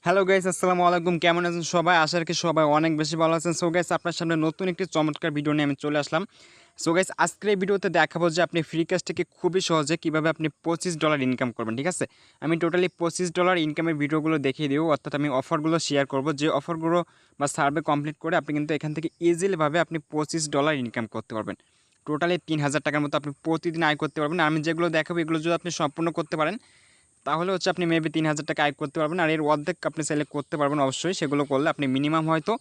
Hello guys, আসসালামু আলাইকুম। কেমন আছেন সবাই? আশা রাখি সবাই অনেক বেশি ভালো আছেন। সো গাইস, আপনার সামনে নতুন একটি চমৎকার ভিডিও নিয়ে আমি চলে আসলাম। সো গাইস, আজকের এই ভিডিওতে দেখাবো যে আপনি ফ্রি কাজ থেকে খুবই সহজে কিভাবে আপনি $25 ইনকাম করবেন। ঠিক আছে, আমি টোটালি $25 ইনকামের ভিডিওগুলো দেখিয়ে দিব, অর্থাৎ আমি অফারগুলো শেয়ার করব, যে অফারগুলো বা সার্ভে কমপ্লিট করে আপনি কিন্তু এখান থেকে ইজিলিভাবে আপনি $25 ইনকাম করতে পারবেন। টোটালি 3000 টাকার মতো আপনি প্রতিদিন আয় করতে পারবেন। আর আমি যেগুলো দেখাবো এগুলো যদি আপনি সম্পূর্ণ করতে পারেন তাহলে হচ্ছে আপনি মেবি 3000 টাকা আয় করতে পারবেন। আর এর অর্ধেক আপনি চাইলে করতে পারবেন অবশ্যই। সেগুলো করলে আপনি মিনিমাম হয়তো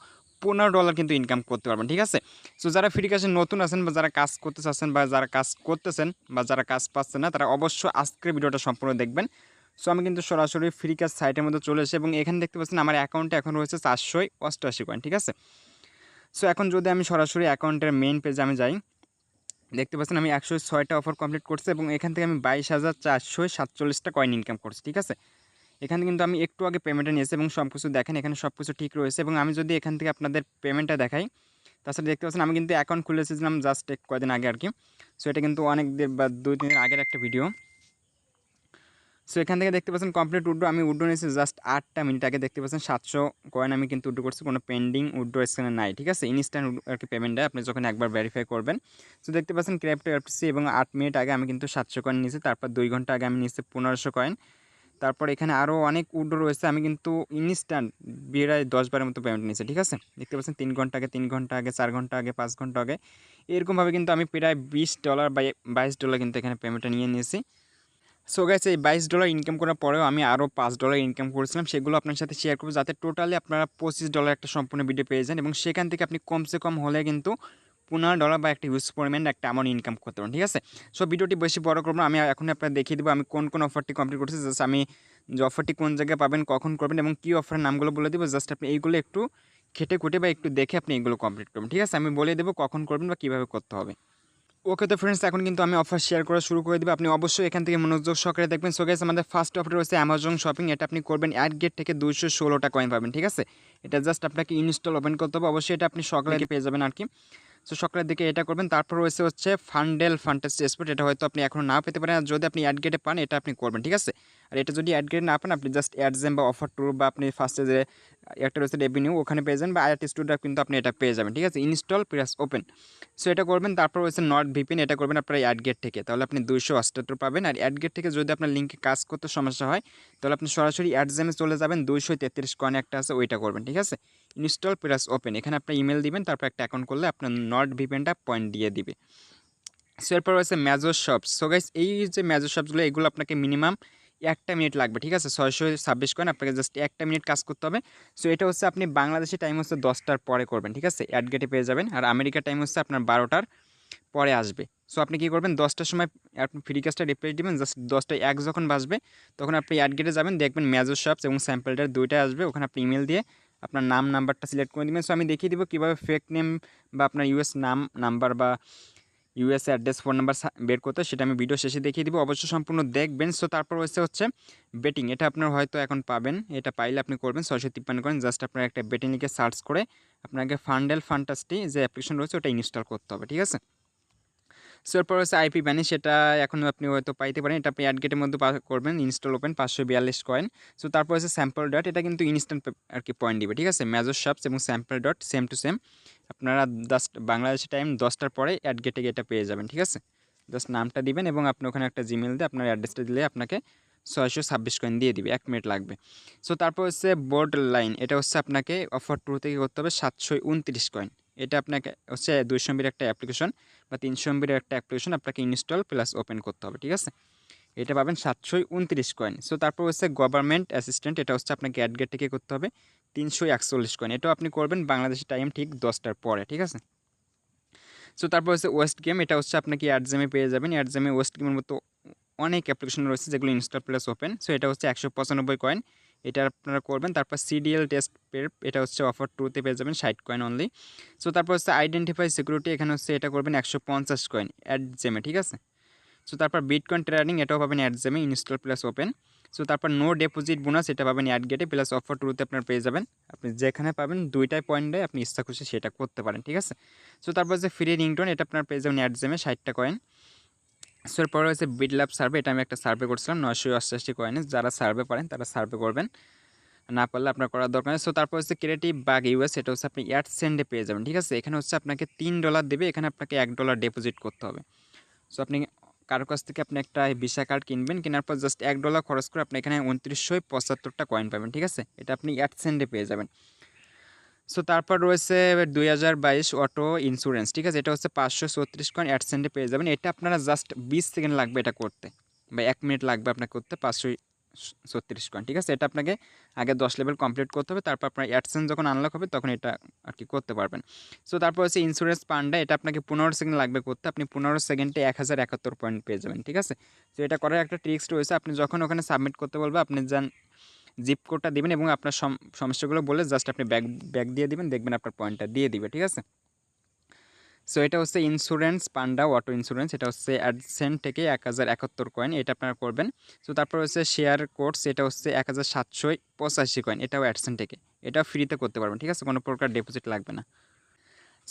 $15 কিন্তু ইনকাম করতে পারবেন। ঠিক আছে? সো যারা ফ্রি কাজে নতুন আছেন বা যারা কাজ করতে চাচ্ছেন বা যারা কাজ করতেছেন বা যারা কাজ পাচ্ছেন না, তারা অবশ্যই আজকের ভিডিওটা সম্পূর্ণ দেখবেন। সো আমি কিন্তু সরাসরি ফ্রি কাজ সাইটের মধ্যে চলে এসেছি এবং এখানে দেখতে পাচ্ছেন আমার অ্যাকাউন্টে এখন রয়েছে 488 কয়েন। ঠিক আছে? সো এখন যদি আমি সরাসরি অ্যাকাউন্টের মেইন পেজে আমি যাই, দেখতে পাচ্ছেন আমি 106টা অফার কমপ্লিট করছি এবং এখান থেকে আমি 22,447টা কয়েন ইনকাম করছি। ঠিক আছে? এখানে কিন্তু আমি একটু আগে পেমেন্টটা নিয়েছি এবং সব কিছু দেখেন এখানে সব কিছু ঠিক রয়েছে। এবং আমি যদি এখান থেকে আপনাদের পেমেন্টটা দেখাই, তাছাড়া দেখতে পাচ্ছেন আমি কিন্তু অ্যাকাউন্ট খুলেছিলাম জাস্ট কয়েকদিন আগে আর কি। সো এটা কিন্তু অনেক দিন বা 2-3 দিন আগের একটা ভিডিও। সো এখান থেকে দেখতে পাচ্ছেন কমপ্লিট উইথড্র আমি উইথড্র নিয়েছি জাস্ট 8টা মিনিট আগে। দেখতে পাচ্ছেন 700 কয়েন আমি কিন্তু উইথড্র করছি, কোনো পেন্ডিং উইথড্র স্ক্যানে নাই। ঠিক আছে, ইনস্ট্যান্ট আর কি পেমেন্ট দেয় আপনি যখন একবার ভেরিফাই করবেন। সো দেখতে পাচ্ছেন ক্রিপ্টো এফটিসি এবং 8 মিনিট আগে আমি কিন্তু 700 কয়েন নিয়েছি, তারপর 2 ঘন্টা আগে আমি নিয়েছি 1500 কয়েন। তারপর এখানে আরও অনেক উইথড্র রয়েছে, আমি কিন্তু ইনস্ট্যান্ট প্রায় 10 বারের মতো পেমেন্ট নিয়েছি। ঠিক আছে, দেখতে পাচ্ছেন 3 ঘন্টা আগে, 3 ঘন্টা আগে, 4 ঘন্টা আগে, 5 ঘন্টা আগে, এরকমভাবে কিন্তু আমি প্রায় $20 বা $22 কিন্তু এখানে পেমেন্টটা নিয়ে নিয়েছি। সো গাইস, এই $22 ইনকাম করার পরেও আমি আরও $5 ইনকাম করেছিলাম, সেগুলো আপনার সাথে শেয়ার করবো যাতে টোটালি আপনারা $25 একটা সম্পূর্ণ ভিডিও পেয়ে যান এবং সেখান থেকে আপনি কমসে কম হলে কিন্তু $15 বা একটা হিউজ পরিমাণ একটা অ্যামাউন্ট ইনকাম করতে পারেন। ঠিক আছে, সো ভিডিওটি বেশি বড় করবো না, আমি এখন আপনার দেখিয়ে দেবো আমি কোন কোন অফারটি কমপ্লিট করছি। জাস্ট আমি যে অফারটি কোন জায়গায় পাবেন, কখন করবেন এবং কী অফারের নামগুলো বলে দেবো। জাস্ট আপনি এইগুলো একটু খেটে খুঁটে বা একটু দেখে আপনি এগুলো কমপ্লিট করবেন। ঠিক আছে, আমি বলে দেবো কখন করবেন বা কীভাবে করতে হবে। ওকে তো ফ্রেন্ডস, এখন কিন্তু আমি অফার শেয়ার করা শুরু করে দেবো, আপনি অবশ্যই এখান থেকে মনোযোগ সহকারে দেখবেন। সো গাইস, আমাদের ফার্স্ট অফার রয়েছে অ্যামাজন শপিং। এটা আপনি করবেন অ্যাড গেট থেকে 216টা কয়েন পাবেন। ঠিক আছে, এটা জাস্ট আপনাকে ইনস্টল ওপেন করতে হবে, অবশ্যই এটা আপনি সকালে পেয়ে যাবেন আর কি। সো সকালের দিকে এটা করবেন। তারপর রয়েছে হচ্ছে ফান্ডেল ফান্টাস্টি স্পট, এটা হয়তো আপনি এখনও না পেতে পারেন, আর যদি আপনি অ্যাড গেটে পান এটা আপনি করবেন। ঠিক আছে, আর এটা যদি অ্যাড গেটে না পান আপনি জাস্ট অ্যাডজেম বা অফার ট্যুর বা আপনি ফার্স্টে যে একটা রয়েছে রেভিনিউ ওখানে পেয়ে যাবেন, বা আইআরটি স্টুডিও কিন্তু আপনি এটা পেয়ে যাবেন। ঠিক আছে, ইনস্টল প্লাস ওপেন। সো এটা করবেন। তারপর রয়েছে নট ভিপিএন, এটা করবেন আপনার অ্যাড গেট থেকে, তাহলে আপনি 278 পাবেন। আর অ্যাড গেট থেকে যদি আপনার লিঙ্কে কাজ করতে সমস্যা হয় তাহলে আপনি সরাসরি অ্যাডজেমে চলে যাবেন, 233 কয়েন একটা আছে ওইটা করবেন। ঠিক আছে, ইনস্টল প্লাস ওপেন, এখানে আপনি ইমেল দিবেন, তারপর একটা অ্যাকাউন্ট করলে আপনার নট ভিপিএনটা পয়েন্ট দিয়ে দিবে। সো এরপর রয়েছে মেজর শপস। সো গাইস, এই যে মেজর শপসগুলো এগুলো আপনাকে মিনিমাম 1টা মিনিট লাগবে। ঠিক আছে, 626 কয়েন আপনাকে জাস্ট 1টা মিনিট কাজ করতে হবে। সো এটা হচ্ছে আপনি বাংলাদেশি টাইম হচ্ছে 10টার পরে করবেন। ঠিক আছে, অ্যাড গেটে পেয়ে যাবেন। আর আমেরিকার টাইম হচ্ছে আপনার 12টার পরে আসবে। সো আপনি কী করবেন, 10টার সময় আপনি ফ্রি কাজটা রিপ্লেস দিবেন, জাস্ট 10টায় 1 যখন বাজবে তখন আপনি অ্যাড গেটে যাবেন, দেখবেন মেজর শপস এবং স্যাম্পলটার দুইটাই আসবে, ওখানে আপনি ইমেল দিয়ে আপনার নাম নাম্বারটা সিলেক্ট করে দেবেন। সো আমি দেখিয়ে দিব কীভাবে ফেক নেম বা আপনার ইউএস নাম নাম্বার বা ইউএস অ্যাড্রেস ফোন নাম্বার বের করতে, সেটা আমি ভিডিও শেষে দেখিয়ে দিব, অবশ্যই সম্পূর্ণ দেখবেন। সো তারপর হচ্ছে বেটিং, এটা আপনার হয়তো এখন পাবেন, এটা পাইলে আপনি করবেন 653 করেন, জাস্ট আপনার একটা বেটিং লিখে সার্চ করে আপনাকে ফান্ডেল ফান্টাস্টি যে অ্যাপ্লিকেশন রয়েছে ওটা ইনস্টল করতে হবে। ঠিক আছে, সো এরপর হচ্ছে আইপি ব্যানি, সেটা এখন আপনি হয়তো পাইতে পারেন, এটা আপনি অ্যাড গেটের মধ্যে করবেন, ইনস্টল ওপেন 542 কয়েন। সো তারপর হচ্ছে স্যাম্পল ডট, এটা কিন্তু ইনস্ট্যান্ট আর কি পয়েন্ট দিবে। ঠিক আছে, মেজর শপস এবং sample dot same to same, আপনারা জাস্ট বাংলাদেশের টাইম 10টার পরে অ্যাড গেটে এটা পেয়ে যাবেন। ঠিক আছে, জাস্ট নামটা দিবেন এবং আপনি ওখানে একটা জিমেল দিয়ে আপনার অ্যাড্রেসটা দিলে আপনাকে 626 কয়েন দিয়ে দিবে, 1 মিনিট লাগবে। সো তারপর হচ্ছে বোর্ড লাইন, এটা হচ্ছে আপনাকে অফার টু থেকে করতে হবে 729 কয়েন। এটা আপনাকে হচ্ছে 200 MB একটা অ্যাপ্লিকেশন বা 300 MB একটা অ্যাপ্লিকেশন আপনাকে ইনস্টল প্লাস ওপেন করতে হবে। ঠিক আছে, এটা পাবেন 729 কয়েন। সো তারপর হচ্ছে গভর্নমেন্ট অ্যাসিস্ট্যান্ট, এটা হচ্ছে আপনাকে অ্যাডগেট থেকে করতে হবে 341 কয়েন, এটাও আপনি করবেন বাংলাদেশের টাইম ঠিক 10টার পরে। ঠিক আছে, সো তারপর হচ্ছে ওয়েস্ট গেম, এটা হচ্ছে আপনাকে অ্যাডজেমে পেয়ে যাবেন, অ্যাডজেমে ওয়েস্ট গেমের মতো অনেক অ্যাপ্লিকেশন রয়েছে যেগুলো ইনস্টল প্লাস ওপেন। সো এটা হচ্ছে 195 কয়েন, এটা আপনারা করবেন। তারপর সিডিএল টেস্ট পের, এটা হচ্ছে অফার টুতে পেয়ে যাবেন 60 কয়েন অনলি। সো তারপর হচ্ছে আইডেন্টিফাই সিকিউরিটি, এখানে হচ্ছে এটা করবেন 150 কয়েন অ্যাডজেমে। ঠিক আছে, সো তারপর বিটকয়েন ট্রেডিং, এটাও পাবেন অ্যাডজেমে ইনস্টল প্লাস ওপেন। সো তারপর নো ডিপোজিট বোনাস, এটা পাবেন অ্যাড গেটে প্লাস অফার টুতে আপনার পেয়ে যাবেন, আপনি যেখানে পাবেন দুইটাই পয়েন্টে আপনি ইচ্ছা খুশি সেটা করতে পারেন। ঠিক আছে, সো তারপর যে ফ্রি রিংটোন, এটা আপনার পেয়ে যাবেন অ্যাডজেমে 60টা কয়েন। সো এরপরে হচ্ছে বিড ল্যাব সার্ভে, এটা আমি একটা সার্ভে করছিলাম 988 কয়েনে, যারা সার্ভে পারেন তারা সার্ভে করবেন। না পারলে আপনার করার দরকার নেই। সো তারপর হচ্ছে ক্রিয়েটিভ বাগ ইউএস, এটা হচ্ছে আপনি অ্যাডসেন্ডে পেয়ে যাবেন, ঠিক আছে। এখানে হচ্ছে আপনাকে $3 দেবে, এখানে আপনাকে $1 ডিপোজিট করতে হবে। সো আপনি কারো কাছ থেকে আপনি একটা ভিসা কার্ড কিনবেন, কেনার পর জাস্ট $1 খরচ করে আপনি এখানে 2975টা কয়েন পাবেন, ঠিক আছে। এটা আপনি অ্যাডসেন্ডে পেয়ে যাবেন। সো তারপর রয়েছে 2022 অটো ইন্স্যুরেন্স, ঠিক আছে। এটা হচ্ছে 534 কয়েন অ্যাডসেন্ডে পেয়ে যাবেন। এটা আপনারা জাস্ট 20 সেকেন্ড লাগবে এটা করতে, বা 1 মিনিট লাগবে আপনার করতে। 534 কয়েন, ঠিক আছে। এটা আপনাকে আগে 10 লেভেল কমপ্লিট করতে হবে, তারপর আপনার অ্যাডসেন্স যখন আনলক হবে তখন এটা আর কি করতে পারবেন। সো তারপর হচ্ছে ইন্স্যুরেন্স পান্ডা, এটা আপনাকে 15 সেকেন্ড লাগবে করতে। আপনি 15 সেকেন্ডে 1071 পয়েন্ট পেয়ে যাবেন, ঠিক আছে। তো এটা করার একটা ট্রিক্স রয়েছে, আপনি যখন ওখানে সাবমিট করতে বলবে আপনি জিপ কোডটা দিবেন এবং আপনার সমস্যাগুলো বলে জাস্ট আপনি ব্যাক দিয়ে দিবেন, দেখবেন আপনার পয়েন্টটা দিয়ে দিবে, ঠিক আছে। সো এটা হচ্ছে ইন্স্যুরেন্স পান্ডা অটো ইন্স্যুরেন্স, এটা হচ্ছে অ্যাডসেন্ট থেকে 1071 কয়েন, এটা আপনারা করবেন। সো তারপর হচ্ছে শেয়ার কোডস, এটা হচ্ছে 1785 কয়েন, এটাও অ্যাডসেন্ট থেকে, এটাও ফ্রিতে করতে পারবেন, ঠিক আছে, কোনো প্রকার ডিপোজিট লাগবে না।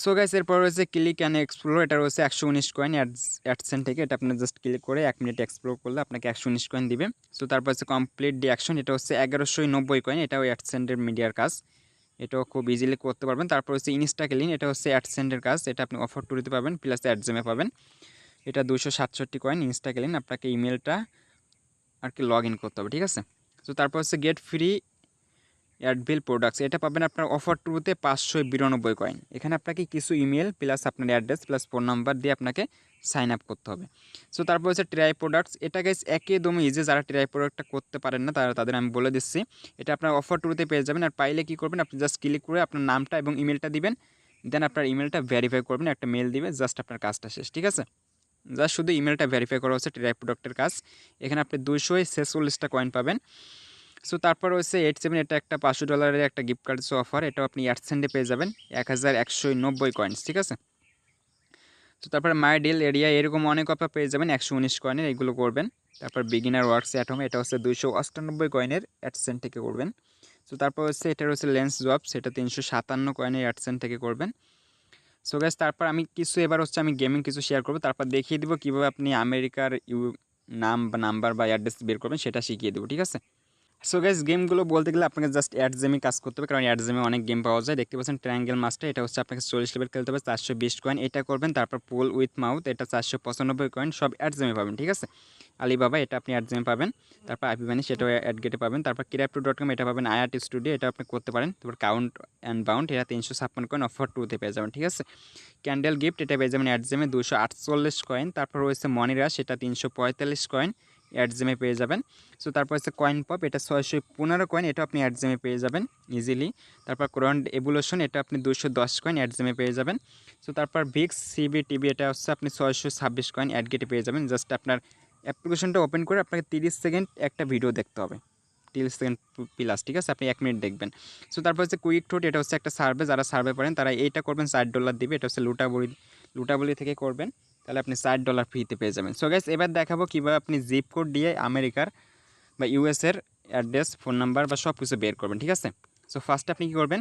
সো গাইস এরপর রয়েছে ক্লিক অ্যান্ড এক্সপ্লোর, এটা রয়েছে 119 কয়েন অ্যাডসেন্ট থেকে, এটা আপনি জাস্ট ক্লিক করে 1 মিনিট এক্সপ্লোর করলে আপনাকে 119 কয়েন দিবে। সো তারপর হচ্ছে কমপ্লিট দি অ্যাকশন, এটা হচ্ছে 1190 কয়েন, এটাও অ্যাডসেন্টের মিডিয়ার কাজ, এটাও খুব ইজিলি করতে পারবেন। তারপর হচ্ছে ইনস্টা ক্লিন, এটা হচ্ছে অ্যাডসেন্টের কাজ, এটা আপনি অফার টুরিতে পাবেন প্লাস অ্যাডজেমে পাবেন। এটা 267 কয়েন ইনস্টা ক্লিন, আপনাকে ইমেলটা আর কি লগ ইন করতে হবে, ঠিক আছে। তো তারপর হচ্ছে গেট ফ্রি অ্যাডভিল প্রোডাক্টস, এটা পাবেন আপনার অফার টুতে 592 কয়েন। এখানে আপনাকে কিছু ইমেল প্লাস আপনার অ্যাড্রেস প্লাস ফোন নাম্বার দিয়ে আপনাকে সাইন আপ করতে হবে। সো তারপর হচ্ছে ট্রাই প্রোডাক্টস, এটা গাইস একদমই ইজি, যারা ট্রাই প্রোডাক্টটা করতে পারেন না তাদের আমি বলে দিচ্ছি। এটা আপনার অফার টুতে পেয়ে যাবেন। আর পাইলে কী করবেন, আপনি জাস্ট ক্লিক করে আপনার নামটা এবং ইমেলটা দিবেন, দেন আপনার ইমেলটা ভেরিফাই করবেন, একটা মেল দিবে, জাস্ট আপনার কাজটা শেষ, ঠিক আছে। জাস্ট শুধু ইমেলটা ভেরিফাই করা হচ্ছে ট্রাই প্রোডাক্টের কাজ। এখানে আপনি 246টা কয়েন পাবেন। সো তারপর হচ্ছে 87, এটা একটা $500 একটা গিফট কার্ড অফার, এটাও আপনি অ্যাডসেন্ডে পেয়ে যাবেন 1190 কয়েন্স, ঠিক আছে। তো তারপর মাই ডিল এরিয়া, এরকম অনেক অফার পেয়ে যাবেন 119 কয়েনের, এইগুলো করবেন। তারপর বিগিনার ওয়ার্কস অ্যাট হোম, এটা হচ্ছে 298 কয়েনের অ্যাডসেন্ট থেকে করবেন। সো তারপর হচ্ছে এটা হচ্ছে লেন্স জবস, এটা 357 কয়েনের অ্যাডসেন্ট থেকে করবেন। সো গাইস তারপর আমি কিছু এবার হচ্ছে আমি গেমিং কিছু শেয়ার করবো, তারপর দেখিয়ে দিব কীভাবে আপনি আমেরিকার নাম বা নাম্বার বা অ্যাড্রেস বের করবেন, সেটা শিখিয়ে দেবো, ঠিক আছে। সো গাইস গেমগুলো বলতে গেলে আপনাকে জাস্ট অ্যাডজেমে কাজ করতে হবে, কারণ অ্যাডজেমে অনেক গেম পাওয়া যায়। দেখতে পাচ্ছেন ট্রায়াঙ্গেল মাস্টার, এটা হচ্ছে আপনাকে 40 লেভেল খেলতে হবে, 420 কয়েন, এটা করবেন। তারপর পুল উইথ মাউথ, এটা 495 কয়েন, সব অ্যাডজেমে পাবেন, ঠিক আছে। আলিবাবা, এটা আপনি অ্যাডজেমে পাবেন। তারপর আইপি মানি, সেটাও অ্যাডগেটে পাবেন। তারপর ক্রিপ্টো.com, এটা পাবেন আইআরট স্টুডিও, এটা আপনি করতে পারেন। তারপর কাউন্ট অ্যান্ড বাউন্ড, এটা 356 কয়েন অফার টুতে পেয়ে যাবেন, ঠিক আছে। ক্যান্ডেল গিফট, এটা পেয়ে যাবেন অ্যাডজেমে 248 কয়েন। তারপর রয়েছে মনিরাস, এটা 345 কয়েন অ্যাডজেমে পেয়ে যাবেন। সো তারপর হচ্ছে কয়েন পপ, এটা 615 কয়েন, এটা আপনি অ্যাডজেমে পেয়ে যাবেন ইজিলি। তারপর কোরআন এভুলেশন, এটা আপনি 210 কয়েন অ্যাডজেমে পেয়ে যাবেন। সো তারপর ভিক্স সিবিটিভি, এটা হচ্ছে আপনি 626 কয়েন অ্যাডগেটে পেয়ে যাবেন। জাস্ট আপনার অ্যাপ্লিকেশনটা ওপেন করে আপনাকে 30 সেকেন্ড একটা ভিডিও দেখতে হবে, 30 সেকেন্ড প্লাস, ঠিক আছে, আপনি 1 মিনিট দেখবেন। সো তারপর হচ্ছে কুইক ঠোঁট, এটা হচ্ছে একটা সার্ভে, যারা সার্ভে করেন তারা এইটা করবেন, $4 দিবে, এটা হচ্ছে লুটাবলি থেকে করবেন, তাহলে আপনি $4 ফ্রিতে পেয়ে যাবেন। সো গাইস এবার দেখাবো কীভাবে আপনি জিপ কোড দিয়ে আমেরিকার বা ইউএসের অ্যাড্রেস ফোন নাম্বার বা সব কিছু বের করবেন, ঠিক আছে। সো ফার্স্টে আপনি কী করবেন,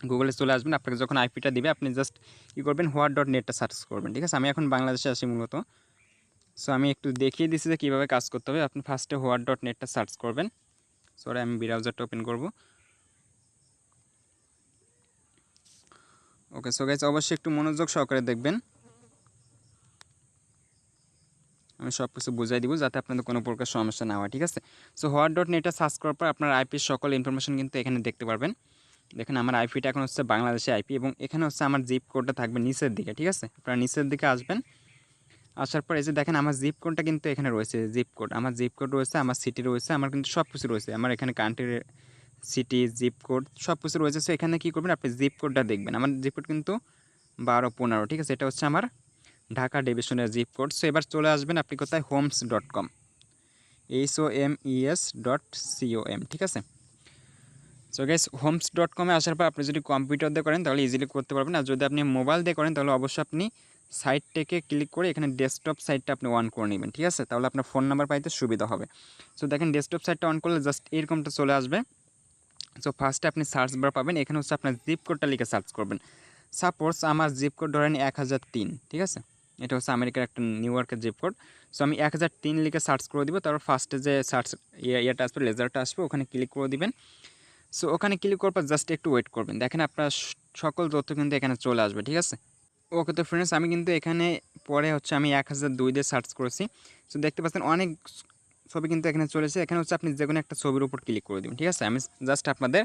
গুগলে চলে আসবেন, আপনাকে যখন আইপিটা দিবে আপনি জাস্ট কী করবেন, হোয়াট.নেটটা সার্চ করবেন, ঠিক আছে। আমি এখন বাংলাদেশে আসি মূলত, সো আমি একটু দেখিয়ে দিচ্ছি যে কীভাবে কাজ করতে হবে। আপনি ফার্স্টে হোয়াট.নেটটা সার্চ করবেন। সরি আমি ব্রাউজারটা ওপেন করব। ওকে, সো গাইস অবশ্যই একটু মনোযোগ সহকারে দেখবেন, আমি সব কিছু বুঝাই দিব যাতে আপনাদের কোনো প্রকার সমস্যা না হয়, ঠিক আছে। সো হোয়াট.নেটটা সার্চ করার পর আপনার আইপির সকল ইনফরমেশন কিন্তু এখানে দেখতে পারবেন। দেখেন আমার আইপিটা এখন হচ্ছে বাংলাদেশে আইপি, এবং এখানে হচ্ছে আমার জিপ কোডটা থাকবে নিচের দিকে, ঠিক আছে। আপনারা নিচের দিকে আসবেন, আসার পর এই যে দেখেন আমার জিপ কোডটা কিন্তু এখানে রয়েছে, জিপ কোড, আমার জিপ কোড রয়েছে, আমার সিটি রয়েছে, আমার কিন্তু সব কিছু রয়েছে, আমার এখানে কান্ট্রির সিটি জিপ কোড সব কিছু রয়েছে। সো এখানে কী করবেন, আপনি জিপ কোডটা দেখবেন, আমার জিপ কোড কিন্তু 1215, ঠিক আছে, এটা হচ্ছে আমার ঢাকা ডিভিশনের জিপ কোড। সো এবার চলে আসবেন আপনি কোথায়, homes.com, HOMES.com, ঠিক আছে। সো গাইস homes.com-এ আসার পর আপনি যদি কম্পিউটার দিয়ে করেন তাহলে ইজিলি করতে পারবেন, আর যদি আপনি মোবাইল দিয়ে করেন তাহলে অবশ্যই আপনি সাইট থেকে ক্লিক করে এখানে ডেস্কটপ সাইটটা আপনি অন করে নেবেন, ঠিক আছে, তাহলে আপনার ফোন নাম্বার পাইতে সুবিধা হবে। সো দেখেন ডেস্কটপ সাইটটা অন করলে জাস্ট এরকমটা চলে আসবে। সো ফার্স্টে আপনি সার্চ বার পাবেন, এখানে হচ্ছে আপনার জিপ কোডটা লিখে সার্চ করবেন। সাপোজ আমার জিপ কোড ধরেন 1003, ঠিক আছে, এটা হচ্ছে আমেরিকার একটা নিউ ইয়র্কের জিপ কোড। সো আমি 1003 লিখে সার্চ করে দিব, তারপর ফার্স্টে যে সার্চ ইয়েটা আসবে, লেজারটা আসবে, ওখানে ক্লিক করে দিবেন। সো ওখানে ক্লিক করার পর জাস্ট একটু ওয়েট করবেন, দেখেন আপনার সকল তথ্য কিন্তু এখানে চলে আসবে, ঠিক আছে। ওকে, তো ফ্রেন্ডস আমি কিন্তু এখানে পরে হচ্ছে আমি 1002 দিয়ে সার্চ করেছি। সো দেখতে পাচ্ছেন অনেক ছবি কিন্তু এখানে চলেছে। এখানে হচ্ছে আপনি যে কোনো একটা ছবির উপর ক্লিক করে দিবেন, ঠিক আছে। আমি জাস্ট আপনাদের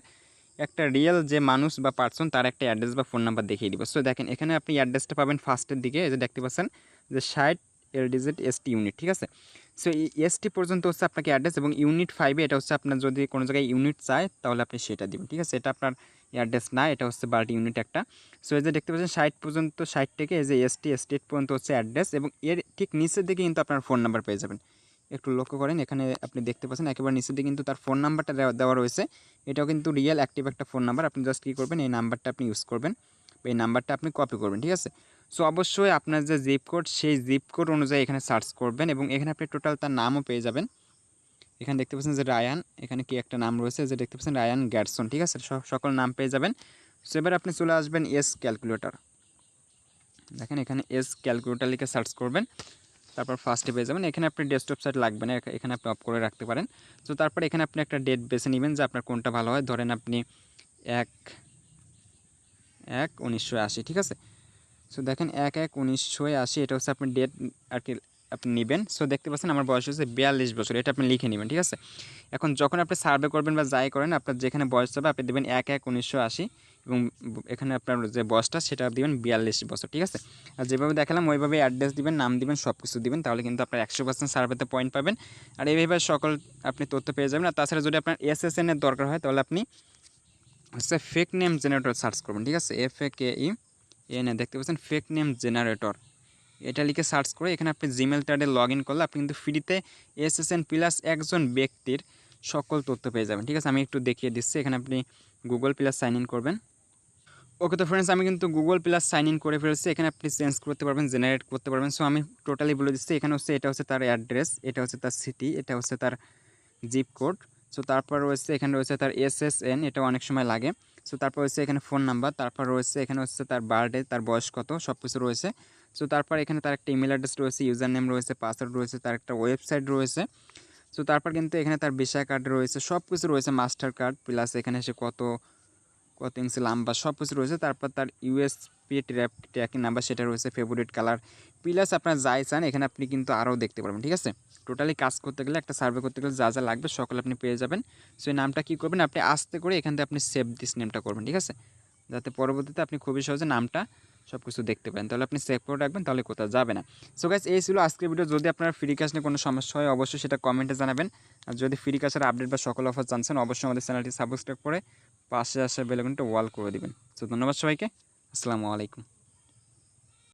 একটা রিয়েল যে মানুষ বা পার্সন তার একটা অ্যাড্রেস বা ফোন নাম্বার দেখিয়ে দিব। সো দেখেন এখানে আপনি অ্যাড্রেসটা পাবেন ফার্স্টের দিকে, এই যে দেখতে পাচ্ছেন যে 60 LDZ ST ইউনিট, ঠিক আছে। সো এই ST পর্যন্ত হচ্ছে আপনাকে অ্যাড্রেস, এবং ইউনিট 5 এটা হচ্ছে আপনার যদি কোনো জায়গায় ইউনিট চায় তাহলে আপনি সেটা দিবেন, ঠিক আছে। এটা আপনার অ্যাড্রেস না, এটা হচ্ছে বার্ড ইউনিট একটা। সো এই যে দেখতে পাচ্ছেন 60 পর্যন্ত, 60 থেকে এই যে ST স্টেট পর্যন্ত হচ্ছে অ্যাড্রেস, এবং এর ঠিক নিচের দিকে কিন্তু আপনার ফোন নাম্বার পেয়ে যাবেন। একটু লক্ষ্য করেন, এখানে আপনি দেখতে পাচ্ছেন একেবারে নিচের দিকে কিন্তু তার ফোন নাম্বারটা দেওয়া রয়েছে। এটাও কিন্তু রিয়েল অ্যাক্টিভ একটা ফোন নাম্বার। আপনি জাস্ট কী করবেন, এই নাম্বারটা আপনি ইউজ করবেন, এই নাম্বারটা আপনি কপি করবেন, ঠিক আছে। সো অবশ্যই আপনার যে জিপ কোড, সেই জিপ কোড অনুযায়ী এখানে সার্চ করবেন, এবং এখানে আপনি টোটাল তার নামও পেয়ে যাবেন। এখানে দেখতে পাচ্ছেন যে রায়ান, এখানে কি একটা নাম রয়েছে, যে দেখতে পাচ্ছেন রায়ান গ্যাটসন, ঠিক আছে। সকল নাম পেয়ে যাবেন। সো এবার আপনি চলে আসবেন এস ক্যালকুলেটর, দেখেন এখানে এস ক্যালকুলেটর লিখে সার্চ করবেন, তারপর ফার্স্টে পেয়ে যাবেন। এখানে আপনি ডেস্কটপ সাইট লাগবে না, এখানে আপনি অফ করে রাখতে পারেন। তো তারপর এখানে আপনি একটা ডেট বেছে নেবেন যে আপনার কোনটা ভালো হয়। ধরেন আপনি 1/1/1980, ঠিক আছে। সো দেখেন 1/1/1980 এটা হচ্ছে আপনার ডেট আর কি আপনি নেবেন। সো দেখতে পাচ্ছেন আমার বয়স হচ্ছে 42 বছর, এটা আপনি লিখে নেবেন, ঠিক আছে। এখন যখন আপনি সার্ভে করবেন বা যাই করেন, আপনার যেখানে বয়স হবে আপনি দেবেন 1/1/1980, এবং এখানে আপনার যে বয়সটা সেটা দিবেন 42 বছর, ঠিক আছে। আর যেভাবে দেখালাম ওইভাবে অ্যাড্রেস দিবেন, নাম দিবেন, সব কিছু দিবেন, তাহলে কিন্তু আপনার 100% সার্ভেতে পয়েন্ট পাবেন। আর এইভাবে সকল আপনি তথ্য পেয়ে যাবেন। আর তাছাড়া যদি আপনার SSN এর দরকার হয় তাহলে আপনি হচ্ছে ফেক নেম জেনারেটর সার্চ করবেন, ঠিক আছে। FAKEN দেখতে পাচ্ছেন ফেক নেম জেনারেটর, এটা লিখে সার্চ করে এখানে আপনি জিমেল ট্যাডে লগ ইন করলে আপনি কিন্তু ফ্রিতে SSN প্লাস একজন ব্যক্তির সকল তথ্য পেয়ে যাবেন, ঠিক আছে। আমি একটু দেখিয়ে দিচ্ছি, এখানে আপনি গুগল প্লাস সাইন ইন করবেন। ওকে, তো ফ্রেন্ডস আমি কিন্তু গুগল প্লাস সাইন ইন করে ফেলছি। এখানে আপনি চেঞ্জ করতে পারবেন, জেনারেট করতে পারবেন। সো আমি টোটালি বলে দিচ্ছি, এখানে হচ্ছে এটা হচ্ছে তার অ্যাড্রেস, এটা হচ্ছে তার সিটি, এটা হচ্ছে তার জিপ কোড। সো তারপর রয়েছে এখানে রয়েছে তার SSN, এটা অনেক সময় লাগে। সো তারপর হচ্ছে এখানে ফোন নাম্বার, তারপর রয়েছে এখানে হচ্ছে তার বার্থডে, তার বয়স কত, সব কিছু রয়েছে। সো তারপর এখানে তার একটা ইমেল অ্যাড্রেস রয়েছে, ইউজার নেম রয়েছে, পাসওয়ার্ড রয়েছে, তার একটা ওয়েবসাইট রয়েছে। সো তারপর কিন্তু এখানে তার ভিসা কার্ড রয়েছে, সব কিছু রয়েছে, মাস্টার কার্ড প্লাস এখানে সে কত কত ইঞ্চি লাম্বা, সব কিছু রয়েছে। তারপর তার USB ট্র্যাকিং নাম্বার সেটা রয়েছে, ফেভারিট কালার প্লাস আপনার যাই চান এখানে আপনি কিন্তু আরও দেখতে পারবেন, ঠিক আছে। টোটালি কাজ করতে গেলে, একটা সার্ভে করতে গেলে যা যা লাগবে সকল আপনি পেয়ে যাবেন। সো এই নামটা কী করবেন, আপনি আস্তে করে এখান থেকে আপনি সেভ দিস নেমটা করবেন, ঠিক আছে, যাতে পরবর্তীতে আপনি খুবই সহজে নামটা সব কিছু দেখতে পারেন। তাহলে আপনি সেভ করে রাখবেন, তাহলে কোথাও যাবে না। সো গাইস, এই ছিল আজকের ভিডিও। যদি আপনার ফ্রি কাজ নিয়ে কোনো সমস্যা হয় অবশ্যই সেটা কমেন্টে জানাবেন। আর যদি ফ্রি কাজের আপডেট বা সকল অফার জানছেন অবশ্যই আমাদের চ্যানেলটি সাবস্ক্রাইব করে পাশে আসা বেল আইকনটা ওয়াল করে দিবেন। সো ধন্যবাদ সবাইকে, আসসালামু আলাইকুম।